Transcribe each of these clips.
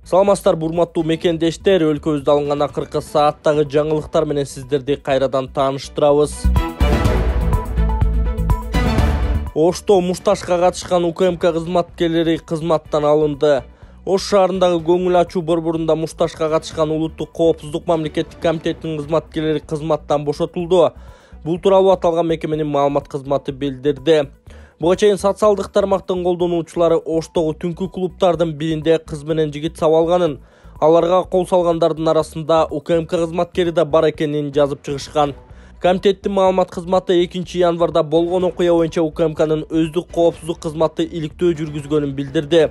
Саламатсыздар урматтуу мекендештер, өлкөбүздө алынган акыркы сааттагы жаңылыктар менен сиздерди кайрадан тааныштырабыз. Ошто мушташка катышкан УКМК кызматкерлери кызматтан алынды. Ош шаарындагы көңүл ачуу борборунда мушташка катышкан улуттук коопсуздук мамлекеттик комитетинин кызматкерлери кызматтан бошотулду. Бул тууралуу аталган мекеменин маалымат кызматы билдирди. Буга чейин социалдык тармактын колдонуучулары Оштогу түнкү клубтардын биринде кыз менен жигит сабалганын, аларга кол салгандардын арасында УКМК кызматкери да бар экенин жазып чыгышкан. Комитеттин маалымат кызматы 2 январда болгон окуя боюнча УКМКнын өздүк коопсуздук кызматы иликтөө жүргүзгөнүн билдирди.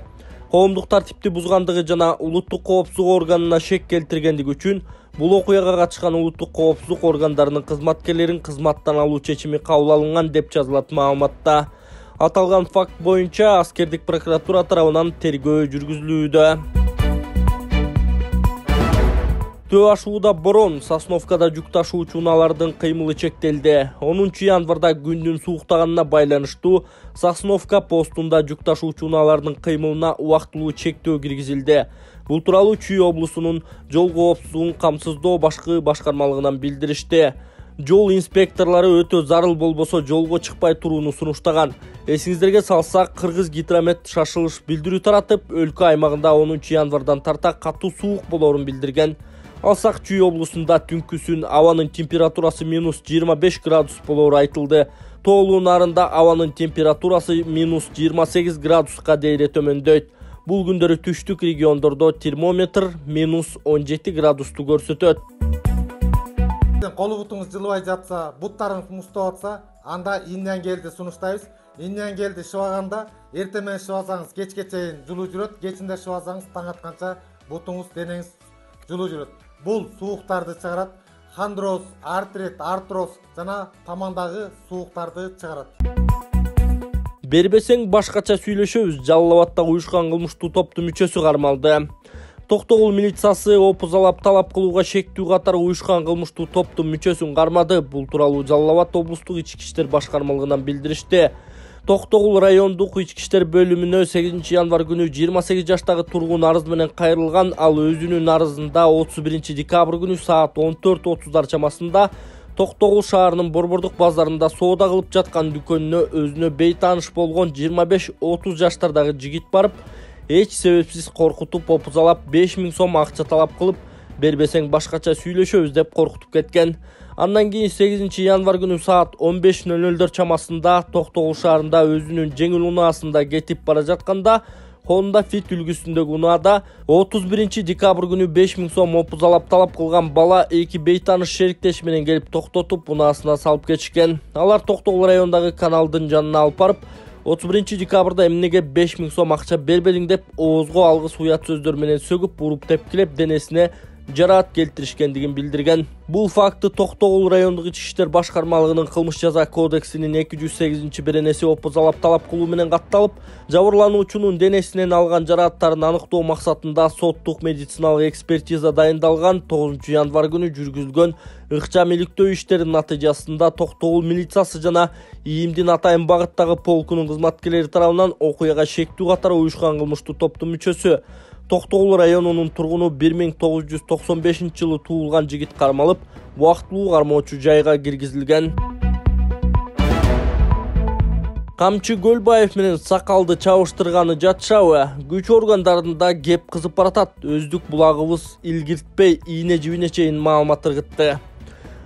Коомдук тартипти бузгандыгы жана улуттук коопсуздук органына шек келтиргендиги үчүн бул окуяга катышкан улуттук коопсуздук органдарынын кызматкерлерин кызматтан алуу чечими кабыл алынган деп жазылат маалыматта. Аталган факт боюнча аскердик прокуратура тарабынан тергөө жүргүзүлүүдө. Төө ашууда борон, Сосновкада жүк ташуучу унаалардын кыймылы чектелди. 10 январда күндүн сууктаганына байланыштуу Сосновка постунда жүк ташуучу унаалардын кыймылына убактылуу чектөө киргизилди. Бул тууралуу Чүй облусунун жол коопсуздугун камсыздоо башкы башкармалыгынан билдиришти. Жол инспекторлары өтө зарыл болбосо жолго чыкпай турууну сунуштаган. Эсиңиздерге салсак, Кыргыз Гидромет шашылыш билдирүү таратып, өлкө аймагында 10 январдан тарта катуу суук болоорун билдирген. Алсак Чүй облусунда түнкүсүн абанын температурасы -25 градус болоору айтылды. Тоолуу нарында абанын температурасы -28 градуска дейре төмөндөйт. Бул күндөрү түштүк региондордо термометр -17 градусту көрсөтөт. Колу бутуңуз жылыбай жатса, буттарыңыз муздап атса, анда инден келди сунуштайбыз. Инден келди шыбаганда, эртең менен шыбасаңыз кечке чейин жылуу жүрөт, кечинде шыбасаңыз таң атканча бутуңуз, денеңиз жылуу жүрөт. Бул сууктарды чыгарат, хондроз, артрит, артроз жана тамандагы сууктарды чыгарат. Бербесең башкача сүйлөшөбүз. Жалал Абадтагы уюшкан кылмыштуу топтун мүчөсү кармалды. Токтогул милициясы опузалап талап кылууга шектүү катары уюшкан кылмыштуу топтун мүчөсүн кармады. Бул тууралуу Жалал Абад облустук ички иштер башкармалыгынан билдиришти. Токтогул райондук ички иштер бөлүмүнө 8 январ күнү 28 жаштагы тургун арыз менен кайрылган. Ал өзүнүн арызында 31 декабрь күнү саат 14:30 чамасында Токтогул шаарынын Борбордук базарында соода кылып жаткан дүкөнүнө өзүнө бейтааныш болгон 25-30 жаштардагы жигит барып, эч себепсиз коркутуп, опузалап 5000 сом акча талап кылып, бербесең башкача сүйлөшөбүз деп коркутуп кеткен. Андан кийин 8 январ күнү саат 15:00 чамасында Токтогул шаарында өзүнүн жеңил унаасында кетип бара жатканда Honda Fit үлгүсүндөгү унаада 31 декабрь күнү 5000 сом опузалап талап кылган бала эки бейтааныш шериктеши менен келип токтотуп, унаасына салып кетишкен. Алар Токтогул районундагы каналдын жанына алып барып, 31 декабрда эмнеге 5000 сом акча бербедиң деп оозго алгыс уят сөздөр менен сөгүп, уруп тепкилеп, денесине жараат келтиришкендигин билдирген. Бул факты Токтогул райондук ички иштер башкармалыгынын кылмыш жаза кодексинин 208 беренеси опузалап талап кылуу менен катталып, жабырлануучунун денесинен алган жарааттарын аныктоо максатында соттук медициналык экспертиза дайындалган. 9 январ күнү жүргүзүлгөн ыкчам иликтөө иштеринин натыйжасында Токтогул милициясы жана ИИМдин Атайын багыттагы полкунун кызматкерлери тарабынан окуяга шектүү катары уюшкан кылмыштуу топтун мүчөсү, Токтогул районунун тургуну 1995 жылы туулган жигит кармалып, убактылуу кармоочу жайга киргизилген. Камчы Көлбаев менен Сакалды чабыштырганы жатышабы? Күч органдарында кеп кызып баратат. Өздүк булагыбыз илгиртпей, ийне жибине чейин маалымат ыргытты.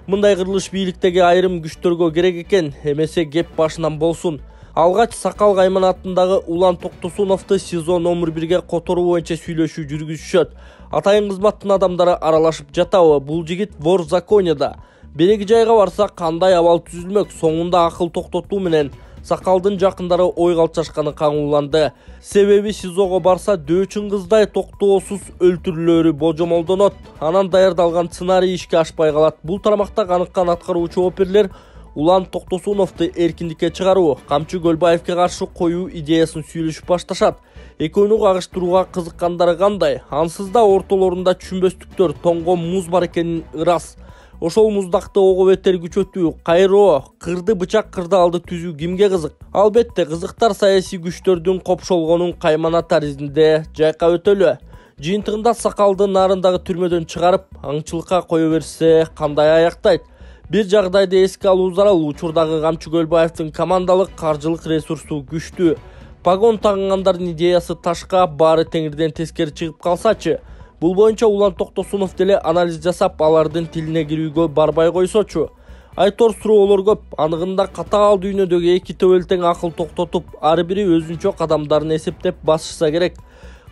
Мындай кырылыш бийликтеги айрым күчтөргө керек экен, эмесе кеп башынан болсун. Алгач Сакал кайманатындагы Улан Токтосуновду СИЗО номер 1-ге которуу боюнча сүйлөшүү жүргүзүшөт. Атайын кызматтын адамдары аралашып жатабы? Бул жигит вор в законеда. Береги жайга барса кандай абал түзүлмөк? Соңунда акыл токтотуу менен Сакалдын жакындары ой калтчашканы каңууланды. Себеби СИЗОго барса дөөчүн кыздай токтоосуз өлтүрүлөөрү божомолдонот. Анан даярдалган сценарий ишке ашпай калат. Бул тармакта каныккан аткаруучу оперлер Улан Токтосуновду эркиндикке чыгаруу, Камчы Көлбаевке каршы коюу идеясын сүйлөшүп башташат. Экөөнү кагыштырууга кызыккандары кандай? Ансыз да ортолорунда түшүнбөстүктөр, тоңго муз бар экенин ырас. Ошол муздакты ого бетер күчөтүү, кайроо, кырды бычак кырдаалды түзүү кимге кызык? Албетте, кызыктар саясий күчтөрдүн копшолгонун каймана таризинде жайкап өтөлү. Жыйынтыгында сакалды нарындагы түрмөдөн чыгарып, аңчылыкка кое берсе кандай аяктайт? Бир жагдайды эске алуу зарыл. Учурдагы Камчы Көлбаевдин командалык каржылык ресурсу күчтүү. Погон тагынгандардын идеясы ташка, баары теңирден тескери чыгып калсачы. Бул боюнча Улан Токтосунов деле анализ жасап, алардын тилине кирүүгө барбай койсочу. Айтор суроолор көп. Анығында катаал дүйнөдөгү эки төбөлтең акыл токтотуп, ар бири өзүнчө кадамдарын эсептеп басышса керек.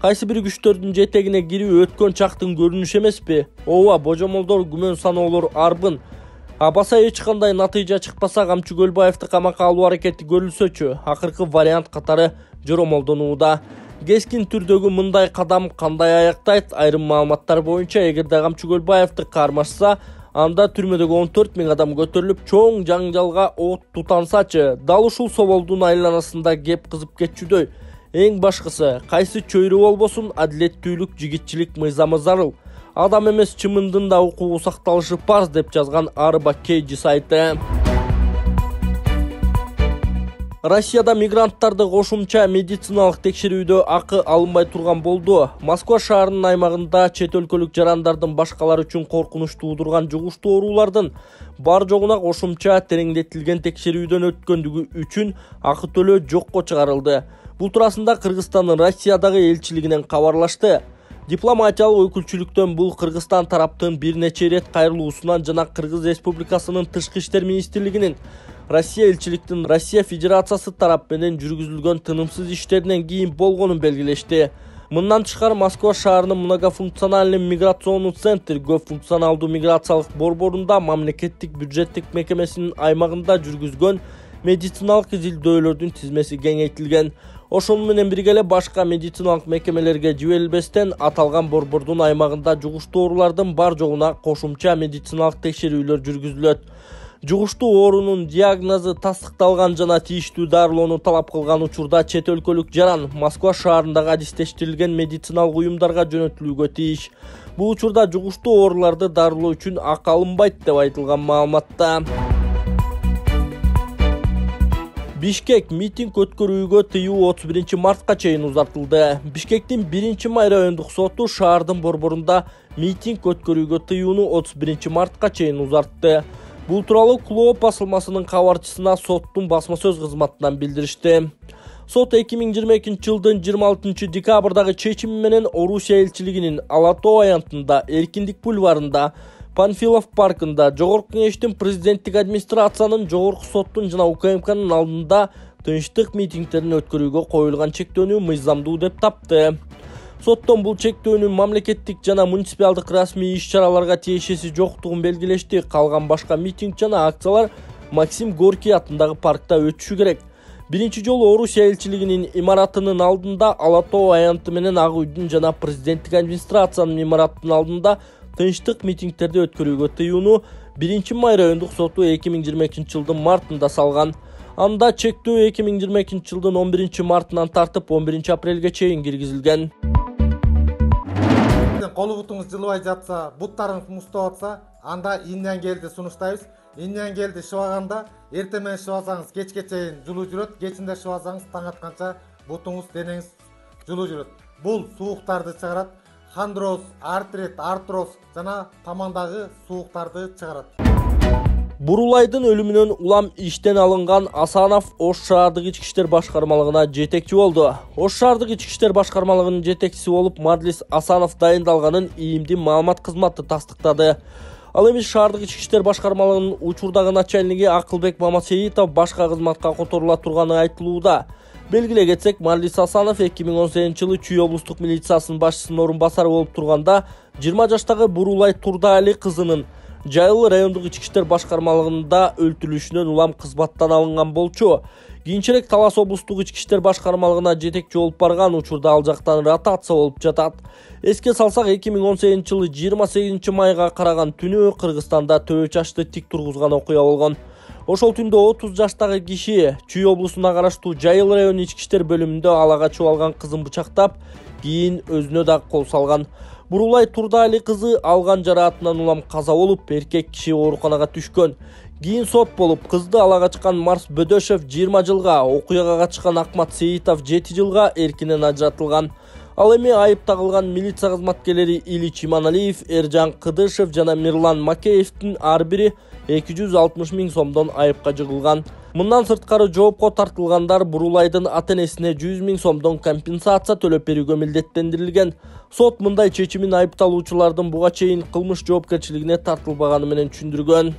Кайсы бир күчтөрдүн жетегине кирүү өткөн чактын көрүнүшү эмеспи? Ооба, божомолдор, күмөн саноолор арбын. Баса эч кандай натыйжа чыкпаса, Камчы Көлбаевди камакка алуу аракети көрүлсөчү, акыркы вариант катары жоромолдонууда. Кескин түрдөгү мындай кадам кандай аяктайт? Айрым маалыматтар боюнча, эгерде Камчы Көлбаевди кармашса, анда түрмөдөгү 14 000 адам көтөрүлүп, чоң жаңжалга от тутансачы. Дал ушул соболдун айланасында кеп кызып кетчүдөй. Эң башкысы, кайсы чөйрө болбосун, адилеттүүлүк, жигитчилик мыйзамы зарыл. Адам эмес чымындын да укугу сакталышы парз деп жазган Арба Кейджи сайты. Россияда мигранттарды кошумча медициналык текшерүүдө акы алынбай турган болду. Москва шаарынын аймагында чет өлкөлүк жарандардын башкалар үчүн коркунуч туудурган жугуштуу оорулардын бар жогуна кошумча тереңдетилген текшерүүдөн өткөндүгү үчүн акы төлөө жокко чыгарылды. Бул туурасында Кыргызстандын Россиядагы элчилигинен кабарлашты. Дипломатиялык өкүлчүлүктөн бул Кыргызстан тараптын бир нече ирет кайрылуусунан жана Кыргыз Республикасынын Тышкы иштер министрлигинин Россия элчиликтин Россия Федерациясы тарап менен жүргүзүлгөн тынымсыз иштеринен кийин болгонун белгилешти. Мындан тышкары Москва шаарынын многофункциональный миграционный центр көп функционалдуу миграциялык борборунда мамлекеттик бюджеттик мекемесинин аймагында жүргүзгөн медициналык изилдөөлөрдүн тизмеси кеңейтилген. Ошону менен бирге эле башка медициналык мекемелерге жиберилбестен аталган борбордун аймагында жугуштуу оорулардын бар жогуна кошумча медициналык текшерүүлөр жүргүзүлөт. Жугуштуу оорунун диагнозу тастыкталган жана тийиштүү дарылоону талап кылган учурда чет өлкөлүк жаран Москва шаарындагы адистештирилген медициналык уюмдарга жөнөтүлүүгө тийиш. Бул учурда жугуштуу ооруларды дарылоо үчүн акы алынбайт деп айтылган маалыматта. Бишкек митинг өткөрүүгө тыюу 31 мартка чейин узартылды. Бишкектин 1-май райондук соту шаардын борборунда митинг өткөрүүгө тыюуну 31 мартка чейин узартты. Бул тууралуу Клоо басылмасынын кабарчысына соттун басма сөз кызматынан билдиришти. Сот 2022 жылдын 26 декабрдагы чечими менен Орусия элчилигинин Алатоо аянтында, Эркиндик бульварында, Панфилов паркында, Жогорку кеңештин президенттик администрациянын, Жогорку соттун жана УКМКнын алдында тынчтык митингдерин өткөрүүгө коюлган чектөөнү мыйзамдуу деп тапты. Соттон бул чектөөнүн мамлекеттик жана муниципалдык расмий иш-чараларга тиешеси жоктугун белгилешти. Калган башка митинг жана акциялар Максим Горький атындагы паркта өтүшү керек. Биринчи жолу Орусия элчилигинин имаратынын алдында, Алатоо аянты менен Ак үйдүн жана президенттик администрациянын имаратынын алдында тынчтык митингдерди өткөрүүгө тыюуну 1-май райондук соту 2022 жылдын мартында салган. Анда чектөө 2022 жылдын 11 мартынан тартып 11 апрелге чейин киргизилген. Колу бутуңуз жылыбай жатса, буттарыңыз муздап атса, анда инден келди сунуштайбыз. Инден келди шыбаганда, эртең менен шыбасаңыз кечке чейин жылуу жүрөт, кечинде шыбасаңыз таң атканча бутуңуз, денеңиз жылуу жүрөт. Бул сууктарды чыгарат. Хондроз, артрит, артроз жана тамандагы сууктарды чыгарат. Бурулайдын өлүмүнөн улам иштен алынган Асанов Ош шаардык ички иштер башкармалыгына жетекчи болду. Ош шаардык ички иштер башкармалыгынын жетекчиси болуп Мадлис Асанов дайындалганын ИИМдин маалымат кызматы тастыктады. Ал эми шаардык ички иштер башкармалыгынын учурдагы начальниги Акылбек Мамасеитов башка кызматка которула турганы айтылууда. Белгилей кетсек, Мадлис Асанов 2018 жылы Чүй облустук милициясынын башчысынын орун басары болуп турганда 20 жаштагы Бурулай Турдаали кызынын Жайыл райондук ички иштер башкармалыгында өлтүрүлүшүнөн улам кызматтан алынган болчу. Кийинчерээк Талас облустук ички иштер башкармалыгына жетекчи болуп барган, учурда ал жактан ротация болуп жатат. Эске салсак, 2018 жылы 28 майга караган түнү Кыргызстанда төбө чачты тик тургузган окуя болгон. Ошол түндө 30 жаштагы киши Чүй облусуна караштуу Жайыл району ички иштер бөлүмүндө алага чуалган кызын бычактап, кийин өзүнө да кол салган. Бурулай Турдаали кызы алган жараатынан улам каза болуп, эркек киши ооруканага түшкөн. Кийин сот болуп, кызды алага чыккан Марс Бөдөшев 20 жылга, окуяга катышкан Акмат Сейитов 7 жылга эркинен ажыратылган. Ал эми айып тагылган милиция кызматкерлери Ильич Иманалиев, Эржан Кыдышев жана Мирлан Макеевдин ар бири 260 000 сомдон айыпка жыгылган. Мындан сырткары жоопко тартылгандар Бурулайдын ата-энесине 100 000 сомдон компенсация төлөп берүүгө милдеттендирилген. Сот мындай чечимин айыпталуучулардын буга чейин кылмыш жоопкерчилигине тартылбаганы менен түшүндүргөн.